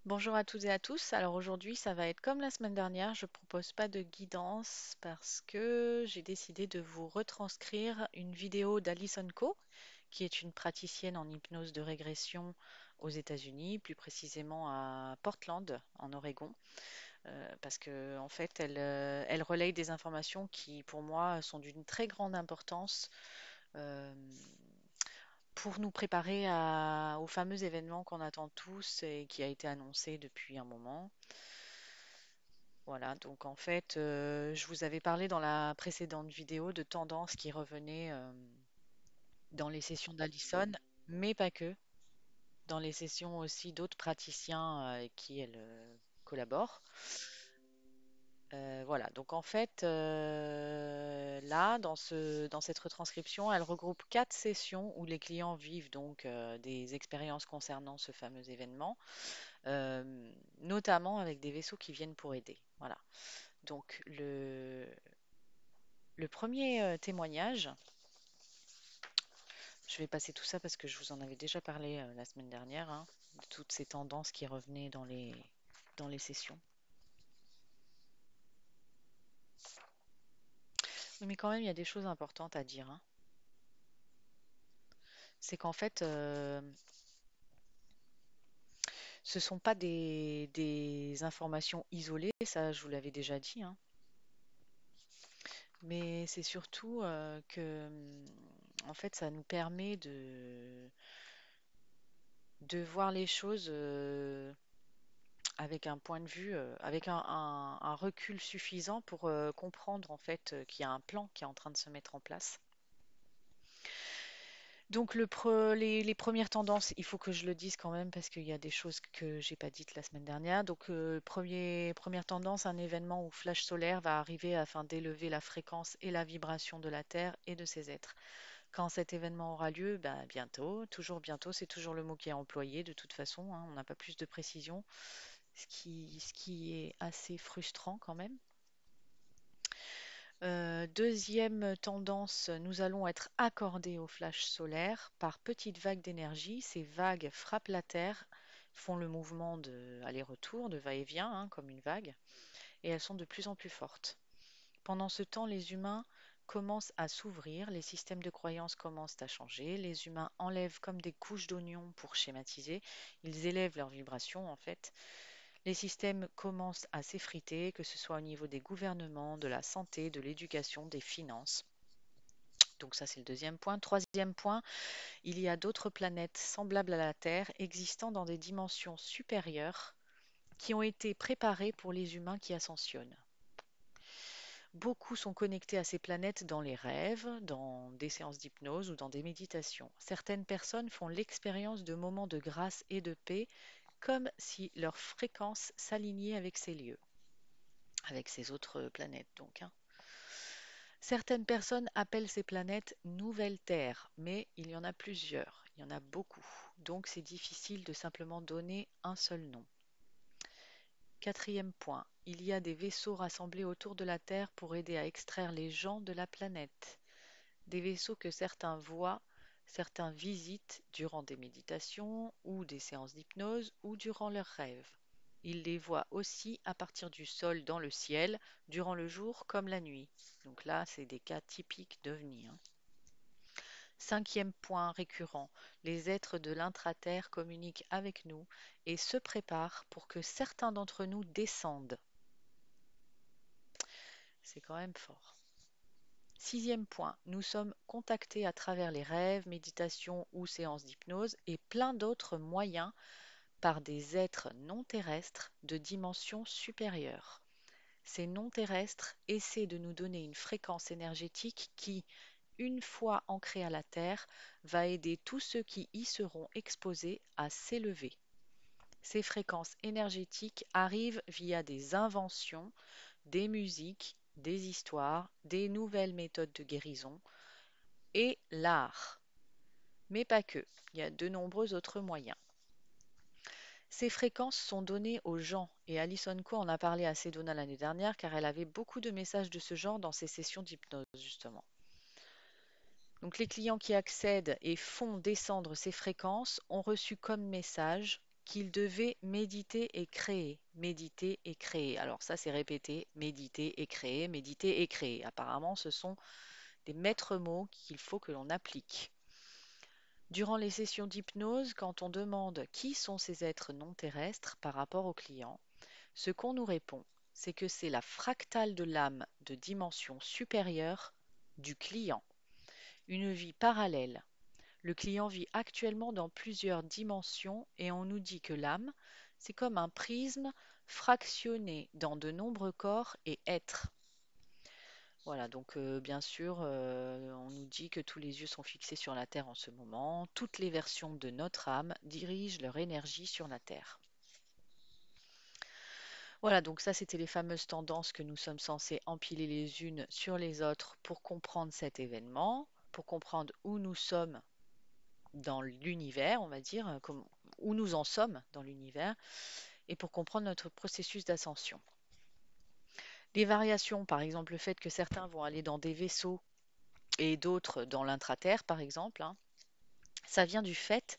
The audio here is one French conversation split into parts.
Bonjour à toutes et à tous. Alors aujourd'hui, ça va être comme la semaine dernière. Je propose pas de guidance parce que j'ai décidé de vous retranscrire une vidéo d'Alison Co, qui est une praticienne en hypnose de régression aux États-Unis, plus précisément à Portland, en Oregon, parce que en fait, elle relaye des informations qui, pour moi, sont d'une très grande importance. euh, pour nous préparer au fameux événement qu'on attend tous et qui a été annoncé depuis un moment. Voilà, donc en fait, je vous avais parlé dans la précédente vidéo de tendances qui revenaient dans les sessions d'Allison, mais pas que, dans les sessions aussi d'autres praticiens avec qui elle collabore. Voilà, donc en fait, là, dans cette retranscription, elle regroupe 4 sessions où les clients vivent donc des expériences concernant ce fameux événement, euh, notamment avec des vaisseaux qui viennent pour aider. Voilà. Donc le premier témoignage, je vais passer tout ça parce que je vous en avais déjà parlé la semaine dernière, hein, de toutes ces tendances qui revenaient dans les sessions. Oui, mais quand même, il y a des choses importantes à dire, hein. C'est qu'en fait, ce ne sont pas des informations isolées, ça je vous l'avais déjà dit, hein, mais c'est surtout que, en fait, ça nous permet de voir les choses avec un point de vue, avec un recul suffisant pour comprendre en fait qu'il y a un plan qui est en train de se mettre en place. Donc les premières tendances, il faut que je le dise quand même parce qu'il y a des choses que j'ai pas dites la semaine dernière. Donc première tendance, un événement où flash solaire va arriver afin d'élever la fréquence et la vibration de la Terre et de ses êtres. Quand cet événement aura lieu, ben, bientôt, c'est toujours le mot qui est employé de toute façon, hein, on n'a pas plus de précision, ce qui est assez frustrant quand même. Deuxième tendance, nous allons être accordés au flash solaire par petites vagues d'énergie. Ces vagues frappent la Terre, font le mouvement de aller-retour, de va-et-vient, hein, comme une vague, et elles sont de plus en plus fortes. Pendant ce temps, les humains commencent à s'ouvrir, les systèmes de croyances commencent à changer, les humains enlèvent comme des couches d'oignons pour schématiser, ils élèvent leur vibration en fait. Les systèmes commencent à s'effriter, que ce soit au niveau des gouvernements, de la santé, de l'éducation, des finances. Donc ça, c'est le deuxième point. Troisième point, il y a d'autres planètes semblables à la Terre existant dans des dimensions supérieures qui ont été préparées pour les humains qui ascensionnent. Beaucoup sont connectés à ces planètes dans les rêves, dans des séances d'hypnose ou dans des méditations. Certaines personnes font l'expérience de moments de grâce et de paix comme si leur fréquence s'alignait avec ces lieux, avec ces autres planètes donc, hein. Certaines personnes appellent ces planètes nouvelles terres, mais il y en a plusieurs, il y en a beaucoup, donc c'est difficile de simplement donner un seul nom. Quatrième point, il y a des vaisseaux rassemblés autour de la Terre pour aider à extraire les gens de la planète. Des vaisseaux que certains voient, certains visitent durant des méditations ou des séances d'hypnose ou durant leurs rêves. Ils les voient aussi à partir du sol dans le ciel, durant le jour comme la nuit. Donc là, c'est des cas typiques d'OVNI, hein. Cinquième point récurrent, les êtres de l'intra-terre communiquent avec nous et se préparent pour que certains d'entre nous descendent. C'est quand même fort. Sixième point, nous sommes contactés à travers les rêves, méditations ou séances d'hypnose et plein d'autres moyens par des êtres non terrestres de dimension supérieure. Ces non terrestres essaient de nous donner une fréquence énergétique qui, une fois ancrée à la Terre, va aider tous ceux qui y seront exposés à s'élever. Ces fréquences énergétiques arrivent via des inventions, des musiques, des histoires, des nouvelles méthodes de guérison et l'art. Mais pas que, il y a de nombreux autres moyens. Ces fréquences sont données aux gens et Alison Co en a parlé à Sedona l'année dernière car elle avait beaucoup de messages de ce genre dans ses sessions d'hypnose justement. Donc les clients qui accèdent et font descendre ces fréquences ont reçu comme message qu'il devait méditer et créer. Méditer et créer. Alors ça, c'est répété. Méditer et créer. Méditer et créer. Apparemment, ce sont des maîtres mots qu'il faut que l'on applique. Durant les sessions d'hypnose, quand on demande qui sont ces êtres non terrestres par rapport au client, ce qu'on nous répond, c'est que c'est la fractale de l'âme de dimension supérieure du client, une vie parallèle. Le client vit actuellement dans plusieurs dimensions et on nous dit que l'âme, c'est comme un prisme fractionné dans de nombreux corps et êtres. Voilà, donc bien sûr, on nous dit que tous les yeux sont fixés sur la Terre en ce moment. Toutes les versions de notre âme dirigent leur énergie sur la Terre. Voilà, donc ça, c'était les fameuses tendances que nous sommes censés empiler les unes sur les autres pour comprendre cet événement, pour comprendre où nous sommes dans l'univers, on va dire, où nous en sommes dans l'univers, et pour comprendre notre processus d'ascension. Les variations, par exemple, le fait que certains vont aller dans des vaisseaux et d'autres dans l'intraterre, par exemple, hein, ça vient du fait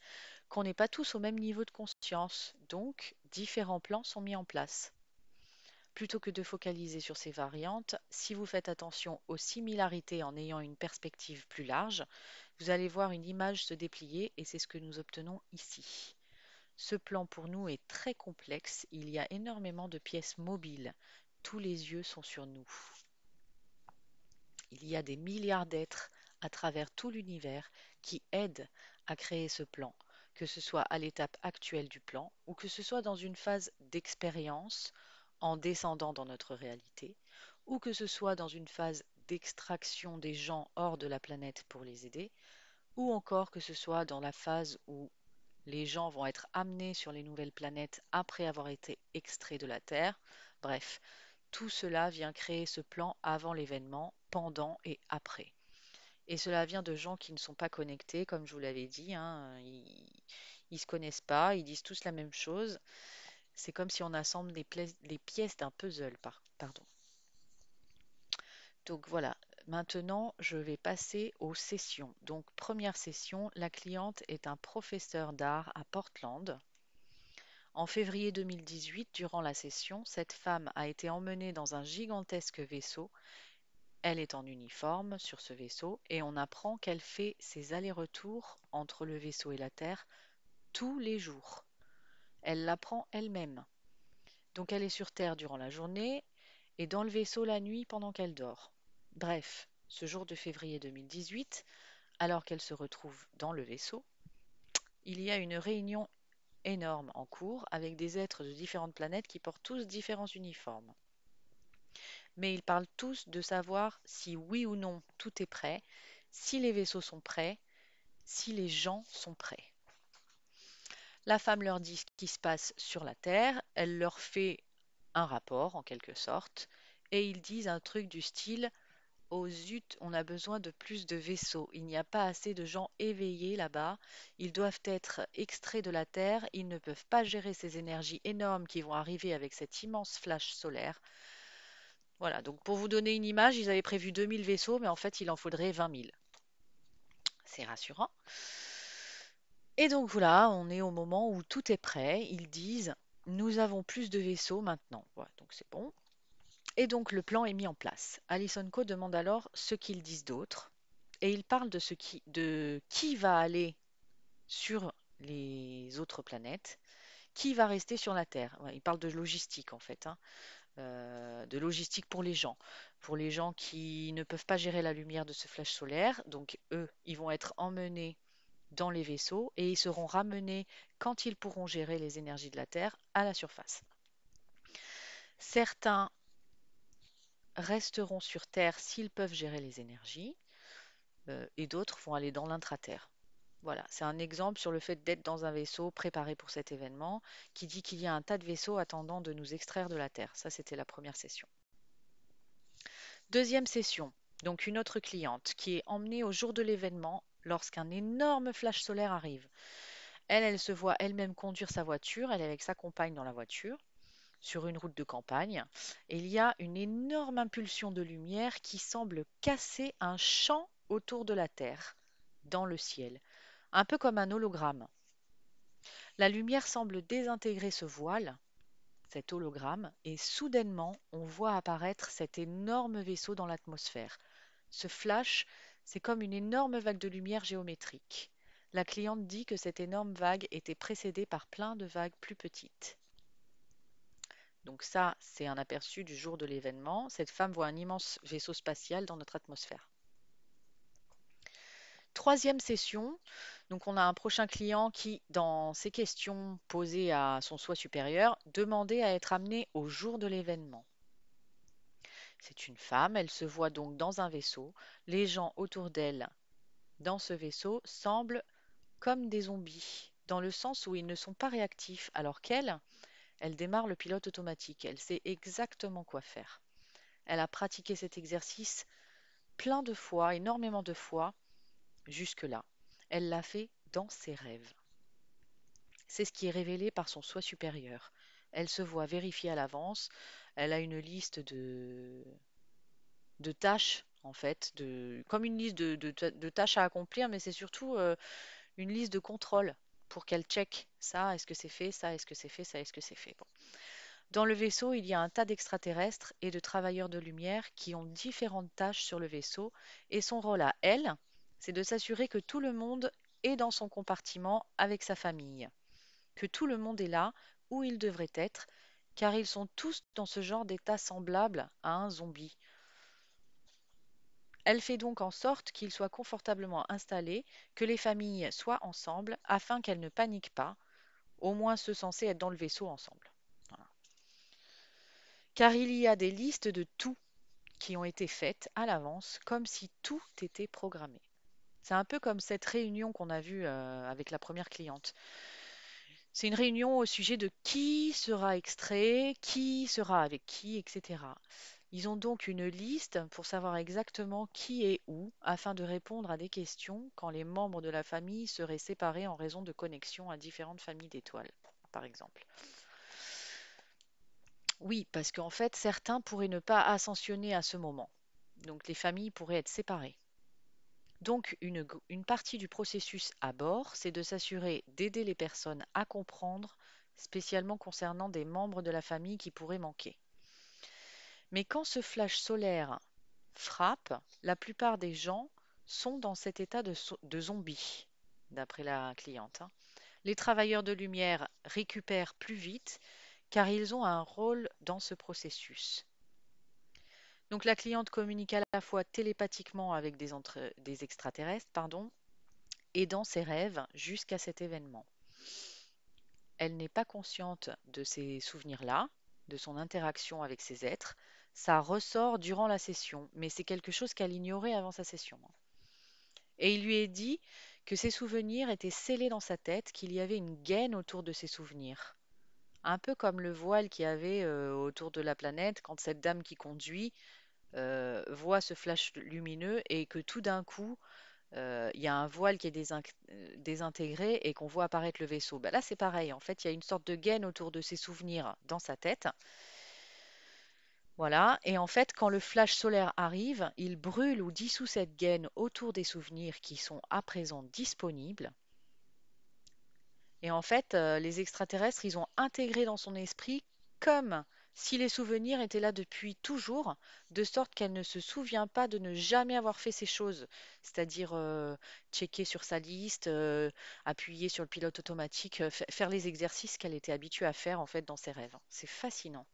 qu'on n'est pas tous au même niveau de conscience, donc différents plans sont mis en place. Plutôt que de focaliser sur ces variantes, si vous faites attention aux similarités en ayant une perspective plus large, vous allez voir une image se déplier et c'est ce que nous obtenons ici. Ce plan pour nous est très complexe, il y a énormément de pièces mobiles, tous les yeux sont sur nous. Il y a des milliards d'êtres à travers tout l'univers qui aident à créer ce plan, que ce soit à l'étape actuelle du plan ou que ce soit dans une phase d'expérience en descendant dans notre réalité ou que ce soit dans une phase d'extraction des gens hors de la planète pour les aider ou encore que ce soit dans la phase où les gens vont être amenés sur les nouvelles planètes après avoir été extraits de la Terre. Bref, tout cela vient créer ce plan avant l'événement, pendant et après. Et cela vient de gens qui ne sont pas connectés, comme je vous l'avais dit, hein, ils se connaissent pas, ils disent tous la même chose. C'est comme si on assemble les pièces d'un puzzle, pardon. Donc voilà, maintenant je vais passer aux sessions. Donc première session, la cliente est un professeur d'art à Portland. En février 2018, durant la session, cette femme a été emmenée dans un gigantesque vaisseau. Elle est en uniforme sur ce vaisseau et on apprend qu'elle fait ses allers-retours entre le vaisseau et la Terre tous les jours. Elle l'apprend elle-même. Donc elle est sur Terre durant la journée et dans le vaisseau la nuit pendant qu'elle dort. Bref, ce jour de février 2018, alors qu'elle se retrouve dans le vaisseau, il y a une réunion énorme en cours avec des êtres de différentes planètes qui portent tous différents uniformes. Mais ils parlent tous de savoir si oui ou non tout est prêt, si les vaisseaux sont prêts, si les gens sont prêts. La femme leur dit ce qui se passe sur la Terre, elle leur fait un rapport en quelque sorte, et ils disent un truc du style oh zut, on a besoin de plus de vaisseaux. Il n'y a pas assez de gens éveillés là-bas. Ils doivent être extraits de la Terre. Ils ne peuvent pas gérer ces énergies énormes qui vont arriver avec cet immense flash solaire. Voilà, donc pour vous donner une image, ils avaient prévu 2000 vaisseaux, mais en fait, il en faudrait 20 000. C'est rassurant. Et donc voilà, on est au moment où tout est prêt. Ils disent, nous avons plus de vaisseaux maintenant. Voilà, donc c'est bon. Et donc le plan est mis en place. Alison Coe demande alors ce qu'ils disent d'autre. Et il parle de qui va aller sur les autres planètes, qui va rester sur la Terre. Ouais, il parle de logistique en fait, hein, de logistique pour les gens qui ne peuvent pas gérer la lumière de ce flash solaire. Donc eux, ils vont être emmenés dans les vaisseaux et ils seront ramenés quand ils pourront gérer les énergies de la Terre à la surface. Certains resteront sur Terre s'ils peuvent gérer les énergies et d'autres vont aller dans l'intraterre. Voilà, c'est un exemple sur le fait d'être dans un vaisseau préparé pour cet événement qui dit qu'il y a un tas de vaisseaux attendant de nous extraire de la Terre. Ça, c'était la première session. Deuxième session, donc une autre cliente qui est emmenée au jour de l'événement lorsqu'un énorme flash solaire arrive. Elle se voit elle-même conduire sa voiture, elle est avec sa compagne dans la voiture, sur une route de campagne, et il y a une énorme impulsion de lumière qui semble casser un champ autour de la Terre, dans le ciel, un peu comme un hologramme. La lumière semble désintégrer ce voile, cet hologramme, et soudainement, on voit apparaître cet énorme vaisseau dans l'atmosphère. Ce flash, c'est comme une énorme vague de lumière géométrique. La cliente dit que cette énorme vague était précédée par plein de vagues plus petites. Donc ça, c'est un aperçu du jour de l'événement. Cette femme voit un immense vaisseau spatial dans notre atmosphère. Troisième session, donc on a un prochain client qui, dans ses questions posées à son soi supérieur, demandait à être amené au jour de l'événement. C'est une femme, elle se voit donc dans un vaisseau. Les gens autour d'elle, dans ce vaisseau, semblent comme des zombies, dans le sens où ils ne sont pas réactifs, alors qu'elle, elle démarre le pilote automatique. Elle sait exactement quoi faire. Elle a pratiqué cet exercice plein de fois, énormément de fois, jusque-là. Elle l'a fait dans ses rêves. C'est ce qui est révélé par son soi supérieur. Elle se voit vérifier à l'avance. Elle a une liste de tâches, en fait, comme une liste de tâches à accomplir, mais c'est surtout une liste de contrôle pour qu'elle check ça, est-ce que c'est fait, ça, est-ce que c'est fait, ça, est-ce que c'est fait. Bon. Dans le vaisseau, il y a un tas d'extraterrestres et de travailleurs de lumière qui ont différentes tâches sur le vaisseau, et son rôle à elle, c'est de s'assurer que tout le monde est dans son compartiment avec sa famille, que tout le monde est là où il devrait être, car ils sont tous dans ce genre d'état semblable à un zombie. Elle fait donc en sorte qu'ils soient confortablement installés, que les familles soient ensemble, afin qu'elles ne paniquent pas, au moins ceux censés être dans le vaisseau ensemble. Voilà. Car il y a des listes de tout qui ont été faites à l'avance, comme si tout était programmé. C'est un peu comme cette réunion qu'on a vue avec la première cliente. C'est une réunion au sujet de qui sera extrait, qui sera avec qui, etc. Ils ont donc une liste pour savoir exactement qui est où, afin de répondre à des questions quand les membres de la famille seraient séparés en raison de connexions à différentes familles d'étoiles, par exemple. Oui, parce qu'en fait, certains pourraient ne pas ascensionner à ce moment. Donc les familles pourraient être séparées. Donc une partie du processus à bord, c'est de s'assurer d'aider les personnes à comprendre, spécialement concernant des membres de la famille qui pourraient manquer. Mais quand ce flash solaire frappe, la plupart des gens sont dans cet état de zombie, d'après la cliente, hein. Les travailleurs de lumière récupèrent plus vite car ils ont un rôle dans ce processus. Donc la cliente communique à la fois télépathiquement avec des extraterrestres, pardon, et dans ses rêves jusqu'à cet événement. Elle n'est pas consciente de ces souvenirs-là, de son interaction avec ces êtres. Ça ressort durant la session, mais c'est quelque chose qu'elle ignorait avant sa session. Et il lui est dit que ses souvenirs étaient scellés dans sa tête, qu'il y avait une gaine autour de ses souvenirs. Un peu comme le voile qu'il y avait autour de la planète quand cette dame qui conduit voit ce flash lumineux et que tout d'un coup, il y a un voile qui est désintégré et qu'on voit apparaître le vaisseau. Ben là, c'est pareil. En fait, il y a une sorte de gaine autour de ses souvenirs dans sa tête. Voilà. Et en fait, quand le flash solaire arrive, il brûle ou dissout cette gaine autour des souvenirs qui sont à présent disponibles. Et en fait, les extraterrestres, ils ont intégré dans son esprit comme si les souvenirs étaient là depuis toujours, de sorte qu'elle ne se souvient pas de ne jamais avoir fait ces choses, c'est-à-dire checker sur sa liste, appuyer sur le pilote automatique, faire les exercices qu'elle était habituée à faire en fait dans ses rêves. C'est fascinant.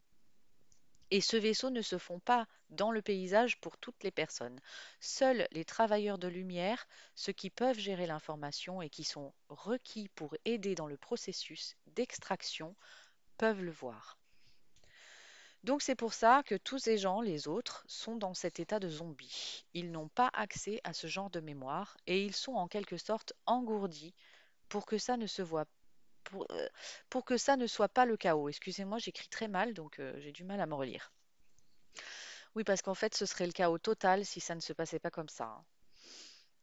Et ce vaisseau ne se fond pas dans le paysage pour toutes les personnes. Seuls les travailleurs de lumière, ceux qui peuvent gérer l'information et qui sont requis pour aider dans le processus d'extraction, peuvent le voir. Donc c'est pour ça que tous ces gens, les autres, sont dans cet état de zombie. Ils n'ont pas accès à ce genre de mémoire et ils sont en quelque sorte engourdis pour que ça ne se voit pour que ça ne soit pas le chaos. Excusez-moi, j'écris très mal, donc j'ai du mal à me relire. Oui, parce qu'en fait, ce serait le chaos total si ça ne se passait pas comme ça, hein.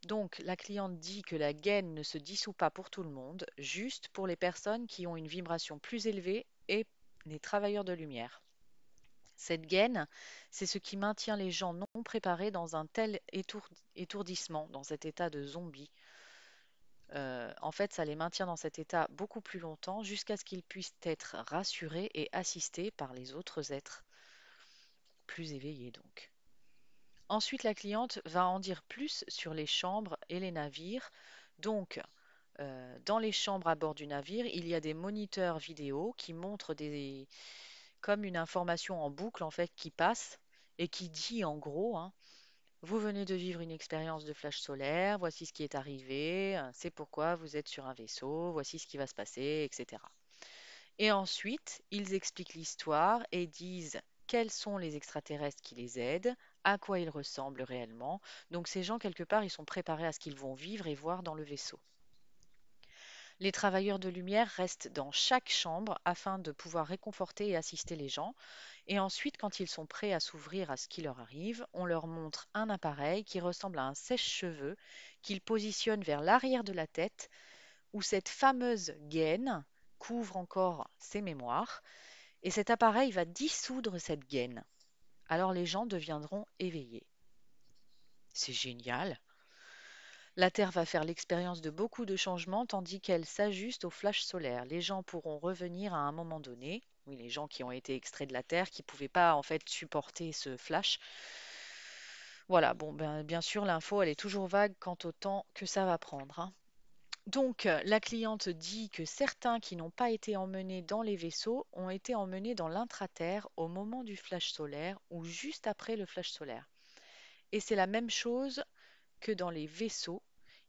Donc, la cliente dit que la gaine ne se dissout pas pour tout le monde, juste pour les personnes qui ont une vibration plus élevée et les travailleurs de lumière. Cette gaine, c'est ce qui maintient les gens non préparés dans un tel étourdissement, dans cet état de zombie. En fait, ça les maintient dans cet état beaucoup plus longtemps jusqu'à ce qu'ils puissent être rassurés et assistés par les autres êtres plus éveillés donc. Ensuite, la cliente va en dire plus sur les chambres et les navires. Donc, dans les chambres à bord du navire, il y a des moniteurs vidéo qui montrent comme une information en boucle en fait qui passe et qui dit en gros, hein, vous venez de vivre une expérience de flash solaire, voici ce qui est arrivé, c'est pourquoi vous êtes sur un vaisseau, voici ce qui va se passer, etc. Et ensuite, ils expliquent l'histoire et disent quels sont les extraterrestres qui les aident, à quoi ils ressemblent réellement. Donc ces gens, quelque part, ils sont préparés à ce qu'ils vont vivre et voir dans le vaisseau. Les travailleurs de lumière restent dans chaque chambre afin de pouvoir réconforter et assister les gens. Et ensuite, quand ils sont prêts à s'ouvrir à ce qui leur arrive, on leur montre un appareil qui ressemble à un sèche-cheveux qu'ils positionnent vers l'arrière de la tête, où cette fameuse gaine couvre encore ces mémoires. Et cet appareil va dissoudre cette gaine. Alors les gens deviendront éveillés. C'est génial. La Terre va faire l'expérience de beaucoup de changements tandis qu'elle s'ajuste au flash solaire. Les gens pourront revenir à un moment donné. Oui, les gens qui ont été extraits de la Terre, qui ne pouvaient pas en fait supporter ce flash. Voilà, bon, ben, bien sûr, l'info, elle est toujours vague quant au temps que ça va prendre, hein. Donc, la cliente dit que certains qui n'ont pas été emmenés dans les vaisseaux ont été emmenés dans l'intraterre au moment du flash solaire ou juste après le flash solaire. Et c'est la même chose que dans les vaisseaux.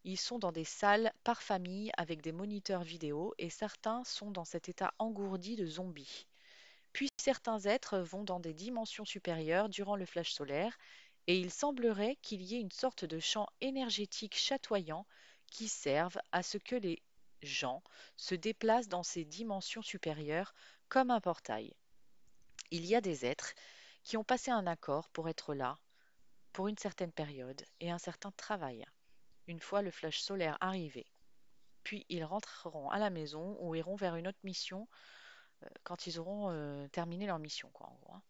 Ils sont dans des salles par famille avec des moniteurs vidéo et certains sont dans cet état engourdi de zombies. Puis certains êtres vont dans des dimensions supérieures durant le flash solaire et il semblerait qu'il y ait une sorte de champ énergétique chatoyant qui serve à ce que les gens se déplacent dans ces dimensions supérieures comme un portail. Il y a des êtres qui ont passé un accord pour être là pour une certaine période et un certain travail, une fois le flash solaire arrivé. Puis ils rentreront à la maison ou iront vers une autre mission quand ils auront terminé leur mission, quoi, en gros, hein.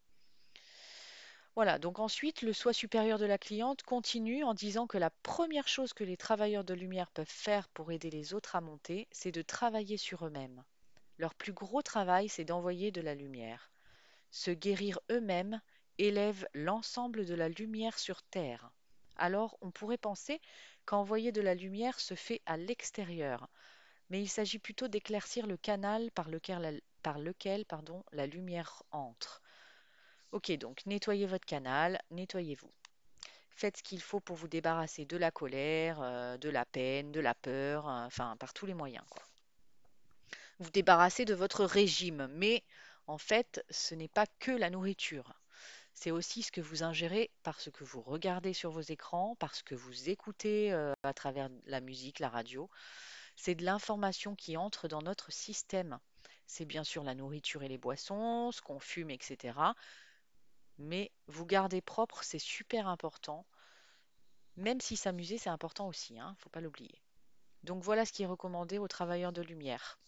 Voilà, donc ensuite, le soi supérieur de la cliente continue en disant que la première chose que les travailleurs de lumière peuvent faire pour aider les autres à monter, c'est de travailler sur eux-mêmes. Leur plus gros travail, c'est d'envoyer de la lumière. Se guérir eux-mêmes élève l'ensemble de la lumière sur Terre. Alors, on pourrait penser qu'envoyer de la lumière se fait à l'extérieur, mais il s'agit plutôt d'éclaircir le canal par lequel la lumière entre. Ok, donc nettoyez votre canal, nettoyez-vous. Faites ce qu'il faut pour vous débarrasser de la colère, de la peine, de la peur, enfin par tous les moyens, quoi. Vous débarrasser de votre régime, mais en fait, ce n'est pas que la nourriture. C'est aussi ce que vous ingérez par ce que vous regardez sur vos écrans, par ce que vous écoutez à travers la musique, la radio. C'est de l'information qui entre dans notre système. C'est bien sûr la nourriture et les boissons, ce qu'on fume, etc. Mais vous garder propre, c'est super important. Même si s'amuser, c'est important aussi, hein, faut pas l'oublier. Donc voilà ce qui est recommandé aux travailleurs de lumière.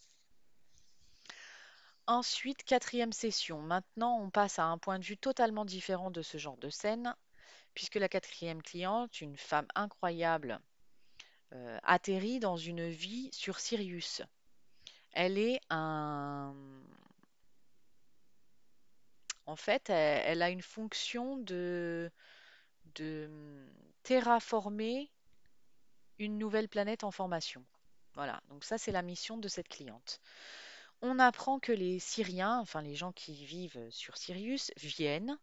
Ensuite, quatrième session. Maintenant, on passe à un point de vue totalement différent de ce genre de scène, puisque la quatrième cliente, une femme incroyable, atterrit dans une vie sur Sirius. Elle est un... En fait, elle a une fonction de terraformer une nouvelle planète en formation. Voilà, donc ça c'est la mission de cette cliente. On apprend que les Syriens, enfin les gens qui vivent sur Sirius, viennent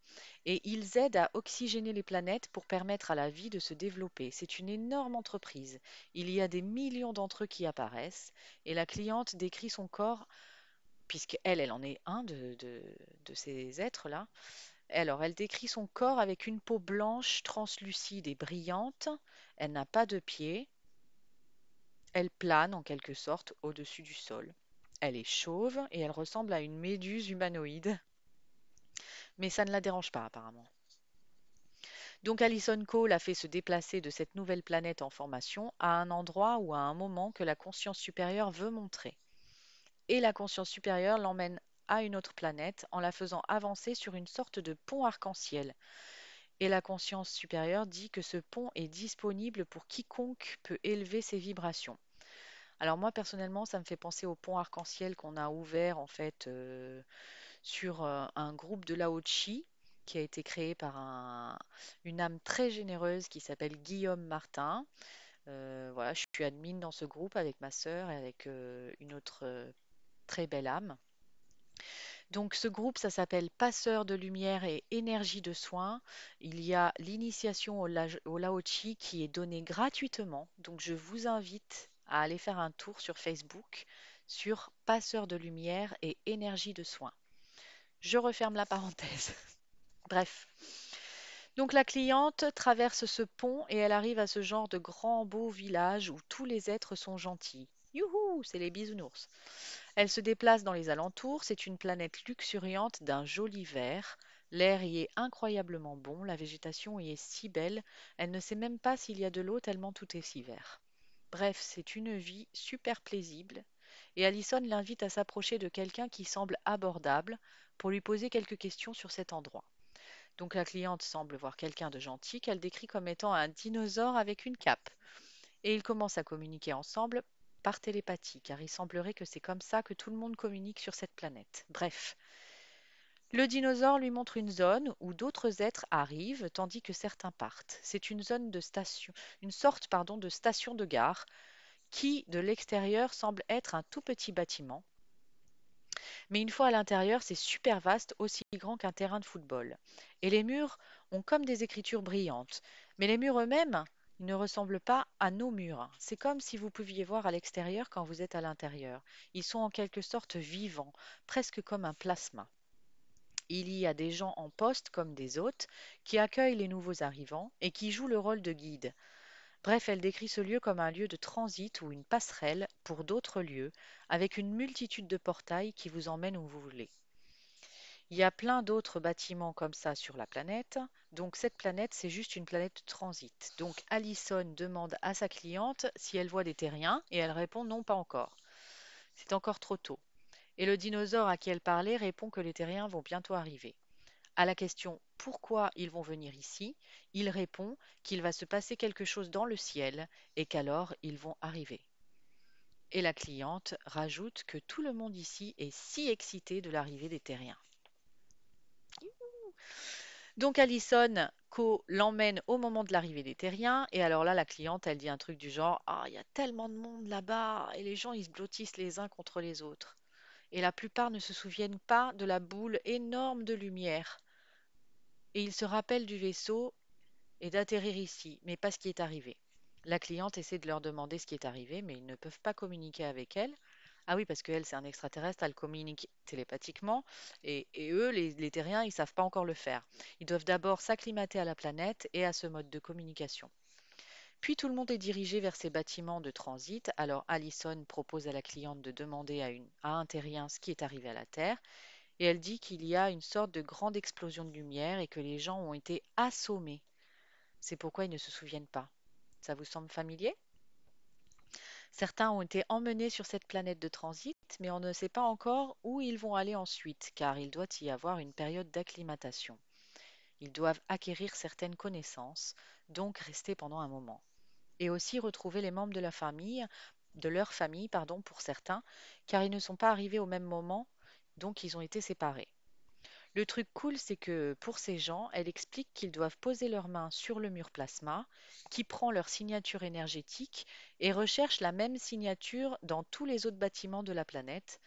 et ils aident à oxygéner les planètes pour permettre à la vie de se développer. C'est une énorme entreprise. Il y a des millions d'entre eux qui apparaissent et la cliente décrit son corps, puisqu'elle, elle en est un de ces êtres-là. Alors, elle décrit son corps avec une peau blanche, translucide et brillante. Elle n'a pas de pieds. Elle plane en quelque sorte au-dessus du sol. Elle est chauve et elle ressemble à une méduse humanoïde, mais ça ne la dérange pas apparemment. Donc Alison Cole a fait se déplacer de cette nouvelle planète en formation à un endroit ou à un moment que la conscience supérieure veut montrer. Et la conscience supérieure l'emmène à une autre planète en la faisant avancer sur une sorte de pont arc-en-ciel. Et la conscience supérieure dit que ce pont est disponible pour quiconque peut élever ses vibrations. Alors moi personnellement, ça me fait penser au pont arc-en-ciel qu'on a ouvert en fait sur un groupe de Lao-Chi qui a été créé par une âme très généreuse qui s'appelle Guillaume Martin. Voilà, je suis admin dans ce groupe avec ma sœur et avec une autre très belle âme. Donc ce groupe, ça s'appelle Passeurs de lumière et énergie de soins. Il y a l'initiation au Lao-Chi qui est donnée gratuitement. Donc je vous invite à aller faire un tour sur Facebook sur Passeurs de lumière et énergie de soins. Je referme la parenthèse. Bref. Donc la cliente traverse ce pont et elle arrive à ce genre de grand beau village où tous les êtres sont gentils. Youhou, c'est les bisounours. Elle se déplace dans les alentours, c'est une planète luxuriante d'un joli vert. L'air y est incroyablement bon, la végétation y est si belle, elle ne sait même pas s'il y a de l'eau tellement tout est si vert. Bref, c'est une vie super paisible et Allison l'invite à s'approcher de quelqu'un qui semble abordable pour lui poser quelques questions sur cet endroit. Donc la cliente semble voir quelqu'un de gentil qu'elle décrit comme étant un dinosaure avec une cape. Et ils commencent à communiquer ensemble par télépathie, car il semblerait que c'est comme ça que tout le monde communique sur cette planète. Bref, le dinosaure lui montre une zone où d'autres êtres arrivent tandis que certains partent. C'est une zone de station, une sorte de station de gare qui, de l'extérieur, semble être un tout petit bâtiment. Mais une fois à l'intérieur, c'est super vaste, aussi grand qu'un terrain de football. Et les murs ont comme des écritures brillantes. Mais les murs eux-mêmes, ils ne ressemblent pas à nos murs. C'est comme si vous pouviez voir à l'extérieur quand vous êtes à l'intérieur. Ils sont en quelque sorte vivants, presque comme un plasma. Il y a des gens en poste comme des hôtes qui accueillent les nouveaux arrivants et qui jouent le rôle de guide. Bref, elle décrit ce lieu comme un lieu de transit ou une passerelle pour d'autres lieux, avec une multitude de portails qui vous emmènent où vous voulez. Il y a plein d'autres bâtiments comme ça sur la planète. Donc cette planète, c'est juste une planète de transit. Donc Allison demande à sa cliente si elle voit des terriens et elle répond non, pas encore. C'est encore trop tôt. Et le dinosaure à qui elle parlait répond que les terriens vont bientôt arriver. À la question pourquoi ils vont venir ici, il répond qu'il va se passer quelque chose dans le ciel et qu'alors ils vont arriver. Et la cliente rajoute que tout le monde ici est si excité de l'arrivée des terriens. Donc Allison l'emmène au moment de l'arrivée des terriens et alors là la cliente elle dit un truc du genre ah il y a tellement de monde là-bas et les gens ils se blottissent les uns contre les autres et la plupart ne se souviennent pas de la boule énorme de lumière et ils se rappellent du vaisseau et d'atterrir ici, mais pas ce qui est arrivé. La cliente essaie de leur demander ce qui est arrivé, mais ils ne peuvent pas communiquer avec elle. Ah oui, parce qu'elle, c'est un extraterrestre, elle communique télépathiquement, et eux, les terriens, ils ne savent pas encore le faire. Ils doivent d'abord s'acclimater à la planète et à ce mode de communication. Puis tout le monde est dirigé vers ces bâtiments de transit. Alors Allison propose à la cliente de demander à un terrien ce qui est arrivé à la Terre, et elle dit qu'il y a une sorte de grande explosion de lumière et que les gens ont été assommés. C'est pourquoi ils ne se souviennent pas. Ça vous semble familier? Certains ont été emmenés sur cette planète de transit, mais on ne sait pas encore où ils vont aller ensuite, car il doit y avoir une période d'acclimatation. Ils doivent acquérir certaines connaissances, donc rester pendant un moment. Et aussi retrouver les membres de leur famille, pardon, pour certains, car ils ne sont pas arrivés au même moment, donc ils ont été séparés. Le truc cool, c'est que pour ces gens, elle explique qu'ils doivent poser leurs mains sur le mur plasma, qui prend leur signature énergétique et recherche la même signature dans tous les autres bâtiments de la planète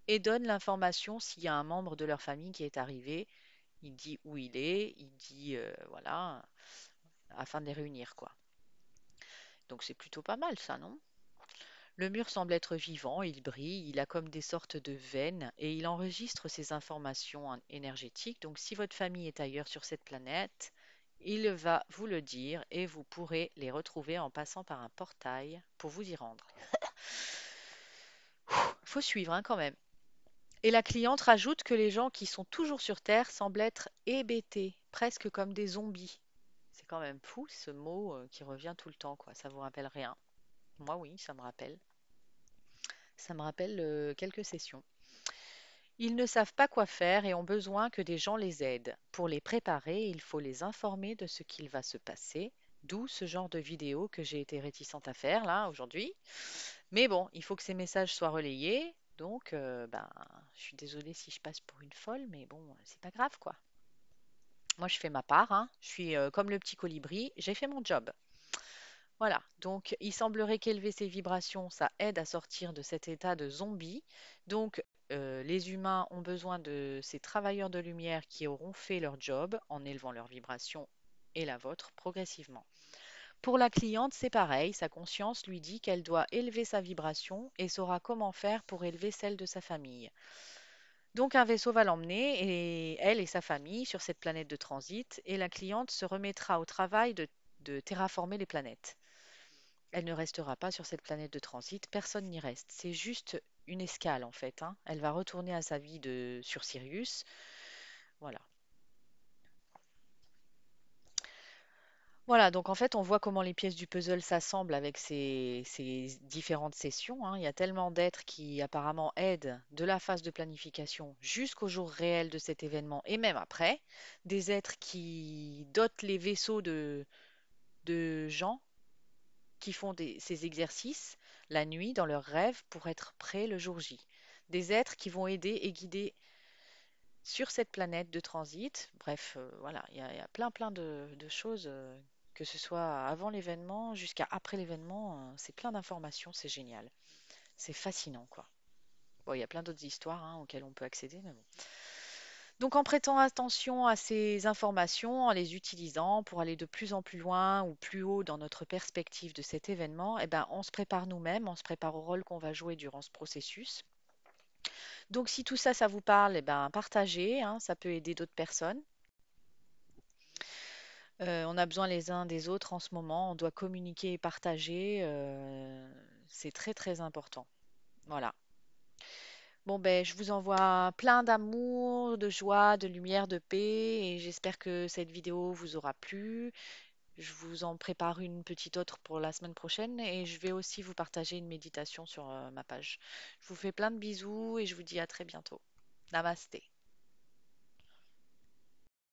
et donne l'information s'il y a un membre de leur famille qui est arrivé. Il dit où il est, il dit voilà, afin de les réunir quoi. Donc c'est plutôt pas mal ça, non? Le mur semble être vivant, il brille, il a comme des sortes de veines et il enregistre ces informations énergétiques. Donc si votre famille est ailleurs sur cette planète, il va vous le dire et vous pourrez les retrouver en passant par un portail pour vous y rendre. Faut suivre hein, quand même. Et la cliente rajoute que les gens qui sont toujours sur Terre semblent être hébétés, presque comme des zombies. C'est quand même fou ce mot qui revient tout le temps, quoi. Ça vous rappelle rien? Moi oui, ça me rappelle. Ça me rappelle quelques sessions. Ils ne savent pas quoi faire et ont besoin que des gens les aident. Pour les préparer, il faut les informer de ce qu'il va se passer, d'où ce genre de vidéo que j'ai été réticente à faire là aujourd'hui. Mais bon, il faut que ces messages soient relayés. Donc, ben, je suis désolée si je passe pour une folle, mais bon, c'est pas grave, quoi. Moi, je fais ma part, hein. Je suis comme le petit colibri, j'ai fait mon job. Voilà. Donc, il semblerait qu'élever ces vibrations, ça aide à sortir de cet état de zombie. Donc, les humains ont besoin de ces travailleurs de lumière qui auront fait leur job en élevant leurs vibrations et la vôtre progressivement. Pour la cliente, c'est pareil, sa conscience lui dit qu'elle doit élever sa vibration et saura comment faire pour élever celle de sa famille. Donc un vaisseau va l'emmener, et elle et sa famille, sur cette planète de transit, et la cliente se remettra au travail de terraformer les planètes. Elle ne restera pas sur cette planète de transit, personne n'y reste. C'est juste une escale en fait, hein. Elle va retourner à sa vie sur Sirius. Voilà. Voilà, donc en fait, on voit comment les pièces du puzzle s'assemblent avec ces différentes sessions, hein. Il y a tellement d'êtres qui apparemment aident de la phase de planification jusqu'au jour réel de cet événement et même après. Des êtres qui dotent les vaisseaux de gens qui font ces exercices la nuit dans leurs rêves pour être prêts le jour J. Des êtres qui vont aider et guider sur cette planète de transit. Bref, voilà, il y a plein plein de choses, que ce soit avant l'événement jusqu'à après l'événement, c'est plein d'informations, c'est génial. C'est fascinant, quoi. Bon, il y a plein d'autres histoires, hein, auxquelles on peut accéder, mais bon. Donc, en prêtant attention à ces informations, en les utilisant pour aller de plus en plus loin ou plus haut dans notre perspective de cet événement, eh ben, on se prépare nous-mêmes, on se prépare au rôle qu'on va jouer durant ce processus. Donc, si tout ça, ça vous parle, eh ben, partagez, hein, ça peut aider d'autres personnes. On a besoin les uns des autres en ce moment. On doit communiquer et partager. C'est très très important. Voilà. Bon ben, je vous envoie plein d'amour, de joie, de lumière, de paix et j'espère que cette vidéo vous aura plu. Je vous en prépare une petite autre pour la semaine prochaine et je vais aussi vous partager une méditation sur ma page. Je vous fais plein de bisous et je vous dis à très bientôt. Namasté.